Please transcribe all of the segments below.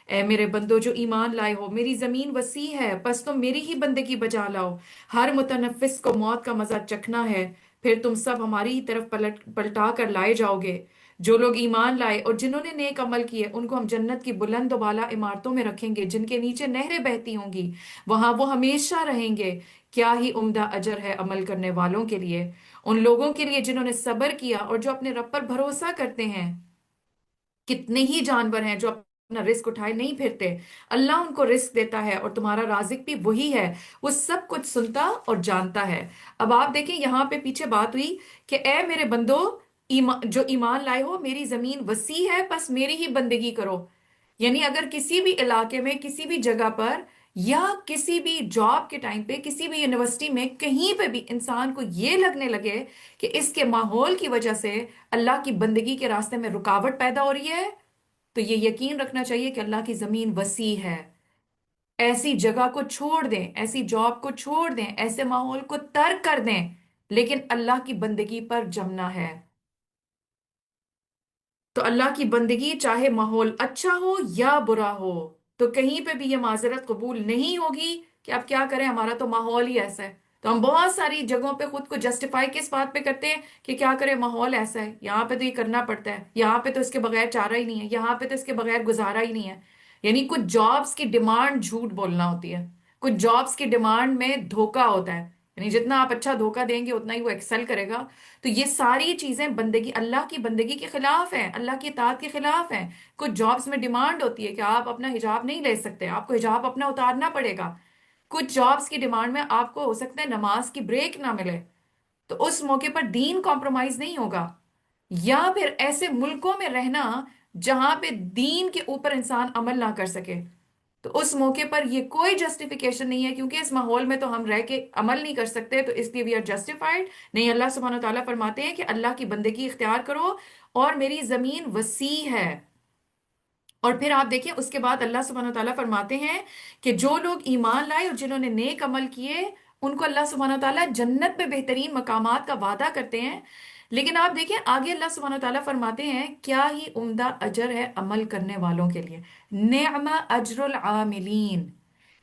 اے میرے بندو جو ایمان لائے ہو، میری زمین وسیع ہے، بس تم میری ہی بندگی بجا لاؤ۔ ہر متنفس کو موت کا مزہ چکھنا ہے، پھر تم سب ہماری ہی طرف پلٹا کر لائے جاؤ گے۔ جو لوگ ایمان لائے اور جنہوں نے نیک عمل کیے، ان کو ہم جنت کی بلند و بالا عمارتوں میں رکھیں گے، جن کے نیچے نہریں بہتی ہوں گی، وہاں وہ ہمیشہ رہیں گے۔ کیا ہی عمدہ اجر ہے عمل کرنے والوں کے لیے، ان لوگوں کے لیے جنہوں نے صبر کیا اور جو اپنے رب پر بھروسہ کرتے ہیں۔ کتنے ہی جانور ہیں جو اپنا رزق اٹھائے نہیں پھرتے، اللہ ان کو رزق دیتا ہے اور تمہارا رازق بھی وہی ہے، وہ سب کچھ سنتا اور جانتا ہے۔ اب آپ دیکھیں یہاں پہ پیچھے بات ہوئی کہ اے میرے بندو، جو ایمان لائے ہو، میری زمین وسیع ہے، بس میری ہی بندگی کرو۔ یعنی اگر کسی بھی علاقے میں، کسی بھی جگہ پر، یا کسی بھی جاب کے ٹائم پہ، کسی بھی یونیورسٹی میں، کہیں پہ بھی انسان کو یہ لگنے لگے کہ اس کے ماحول کی وجہ سے اللہ کی بندگی کے راستے میں رکاوٹ پیدا ہو رہی ہے، تو یہ یقین رکھنا چاہیے کہ اللہ کی زمین وسیع ہے۔ ایسی جگہ کو چھوڑ دیں، ایسی جاب کو چھوڑ دیں، ایسے ماحول کو ترک کر دیں، لیکن اللہ کی بندگی پر جمنا ہے۔ تو اللہ کی بندگی چاہے ماحول اچھا ہو یا برا ہو، تو کہیں پہ بھی یہ معذرت قبول نہیں ہوگی کہ اب کیا کریں، ہمارا تو ماحول ہی ایسا ہے۔ تو ہم بہت ساری جگہوں پہ خود کو جسٹیفائی کس بات پہ کرتے ہیں کہ کیا کریں، ماحول ایسا ہے، یہاں پہ تو یہ کرنا پڑتا ہے، یہاں پہ تو اس کے بغیر چارہ ہی نہیں ہے، یہاں پہ تو اس کے بغیر گزارا ہی نہیں ہے۔ یعنی کچھ جابس کی ڈیمانڈ جھوٹ بولنا ہوتی ہے، کچھ جابس کی ڈیمانڈ میں دھوکا ہوتا ہے، یعنی جتنا آپ اچھا دھوکا دیں گے اتنا ہی وہ ایکسل کرے گا۔ تو یہ ساری چیزیں بندگی، اللہ کی بندگی کے خلاف ہیں، اللہ کی اطاعت کے خلاف ہیں۔ کچھ جابس میں ڈیمانڈ ہوتی ہے کہ آپ اپنا حجاب نہیں لے سکتے، آپ کو حجاب اپنا اتارنا پڑے گا۔ کچھ جابس کی ڈیمانڈ میں آپ کو ہو سکتا ہے نماز کی بریک نہ ملے، تو اس موقع پر دین کمپرومائز نہیں ہوگا۔ یا پھر ایسے ملکوں میں رہنا جہاں پہ دین کے اوپر انسان عمل نہ کر سکے، تو اس موقع پر یہ کوئی جسٹیفیکیشن نہیں ہے، کیونکہ اس ماحول میں تو ہم رہ کے عمل نہیں کر سکتے، تو اس لیے وی آر جسٹیفائڈ نہیں۔ اللہ سبحانہ وتعالیٰ فرماتے ہیں کہ اللہ کی بندگی اختیار کرو اور میری زمین وسیع ہے۔ اور پھر آپ دیکھیں اس کے بعد اللہ سبحانہ وتعالیٰ فرماتے ہیں کہ جو لوگ ایمان لائے اور جنہوں نے نیک عمل کیے، ان کو اللہ سبحانہ وتعالیٰ جنت میں بہترین مقامات کا وعدہ کرتے ہیں۔ لیکن آپ دیکھیں آگے اللہ سبحانہ وتعالیٰ فرماتے ہیں کیا ہی عمدہ اجر ہے عمل کرنے والوں کے لیے، نعم اجر العاملین۔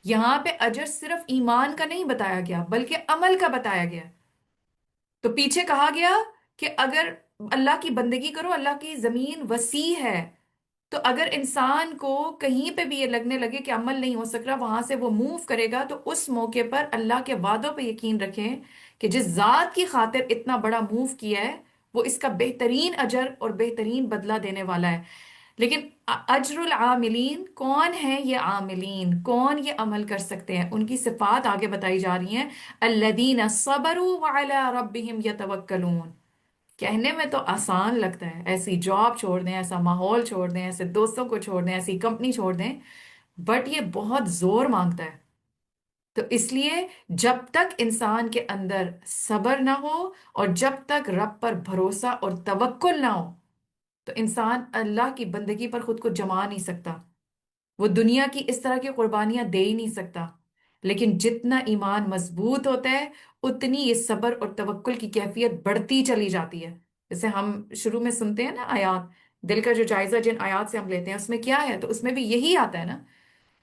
یہاں پہ اجر صرف ایمان کا نہیں بتایا گیا بلکہ عمل کا بتایا گیا۔ تو پیچھے کہا گیا کہ اگر اللہ کی بندگی کرو، اللہ کی زمین وسیع ہے، تو اگر انسان کو کہیں پہ بھی یہ لگنے لگے کہ عمل نہیں ہو سک رہا، وہاں سے وہ موو کرے گا، تو اس موقع پر اللہ کے وعدوں پہ یقین رکھیں کہ جس ذات کی خاطر اتنا بڑا موو کیا ہے، وہ اس کا بہترین اجر اور بہترین بدلہ دینے والا ہے۔ لیکن اجر العاملین کون ہیں؟ یہ عاملین کون یہ عمل کر سکتے ہیں، ان کی صفات آگے بتائی جا رہی ہیں، الذین صبروا وعلی ربہم یتوکلون۔ کہنے میں تو آسان لگتا ہے، ایسی جاب چھوڑ دیں، ایسا ماحول چھوڑ دیں، ایسے دوستوں کو چھوڑ دیں، ایسی کمپنی چھوڑ دیں، بٹ یہ بہت زور مانگتا ہے۔ تو اس لیے جب تک انسان کے اندر صبر نہ ہو اور جب تک رب پر بھروسہ اور توکل نہ ہو، تو انسان اللہ کی بندگی پر خود کو جما نہیں سکتا، وہ دنیا کی اس طرح کی قربانیاں دے ہی نہیں سکتا۔ لیکن جتنا ایمان مضبوط ہوتا ہے، اتنی یہ صبر اور توکل کی کیفیت بڑھتی چلی جاتی ہے۔ جیسے ہم شروع میں سنتے ہیں نا آیات، دل کا جو جائزہ جن آیات سے ہم لیتے ہیں اس میں کیا ہے، تو اس میں بھی یہی آتا ہے نا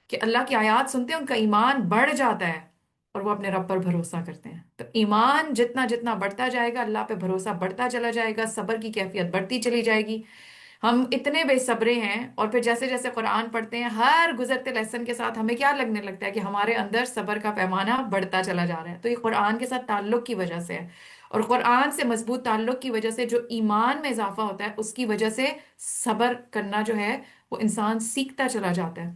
کہ اللہ کی آیات سنتے ہیں ان کا ایمان بڑھ جاتا ہے اور وہ اپنے رب پر بھروسہ کرتے ہیں۔ تو ایمان جتنا جتنا بڑھتا جائے گا، اللہ پہ بھروسہ بڑھتا چلا جائے گا، صبر کی کیفیت بڑھتی چلی جائے گی۔ ہم اتنے بے صبرے ہیں، اور پھر جیسے جیسے قرآن پڑھتے ہیں ہر گزرتے لیسن کے ساتھ ہمیں کیا لگنے لگتا ہے کہ ہمارے اندر صبر کا پیمانہ بڑھتا چلا جا رہا ہے۔ تو یہ قرآن کے ساتھ تعلق کی وجہ سے ہے، اور قرآن سے مضبوط تعلق کی وجہ سے جو ایمان میں اضافہ ہوتا ہے، اس کی وجہ سے صبر کرنا جو ہے وہ انسان سیکھتا چلا جاتا ہے۔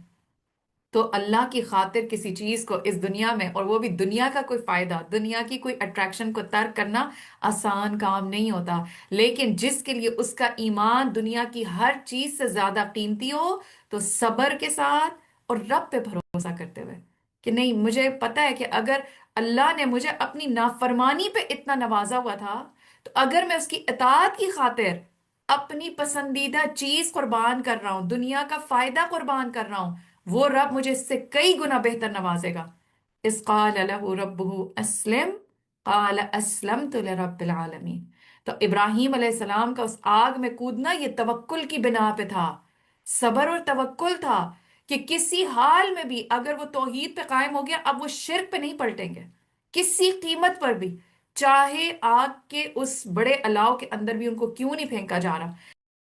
تو اللہ کی خاطر کسی چیز کو اس دنیا میں، اور وہ بھی دنیا کا کوئی فائدہ، دنیا کی کوئی اٹریکشن کو ترک کرنا آسان کام نہیں ہوتا۔ لیکن جس کے لیے اس کا ایمان دنیا کی ہر چیز سے زیادہ قیمتی ہو، تو صبر کے ساتھ اور رب پہ بھروسہ کرتے ہوئے کہ نہیں، مجھے پتا ہے کہ اگر اللہ نے مجھے اپنی نافرمانی پہ اتنا نوازا ہوا تھا، تو اگر میں اس کی اطاعت کی خاطر اپنی پسندیدہ چیز قربان کر رہا ہوں، دنیا کا فائدہ قربان کر رہا ہوں، وہ رب مجھے اس سے کئی گنا بہتر نوازے گا۔ اذ قال له ربه اسلم قال اسلمت لرب العالمین۔ تو ابراہیم علیہ السلام کا اس آگ میں کودنا یہ توکل کی بنا پہ تھا، صبر اور توکل تھا کہ کسی حال میں بھی اگر وہ توحید پہ قائم ہو گیا، اب وہ شرک پہ نہیں پلٹیں گے کسی قیمت پر بھی، چاہے آگ کے اس بڑے الاؤ کے اندر بھی ان کو کیوں نہیں پھینکا جا رہا۔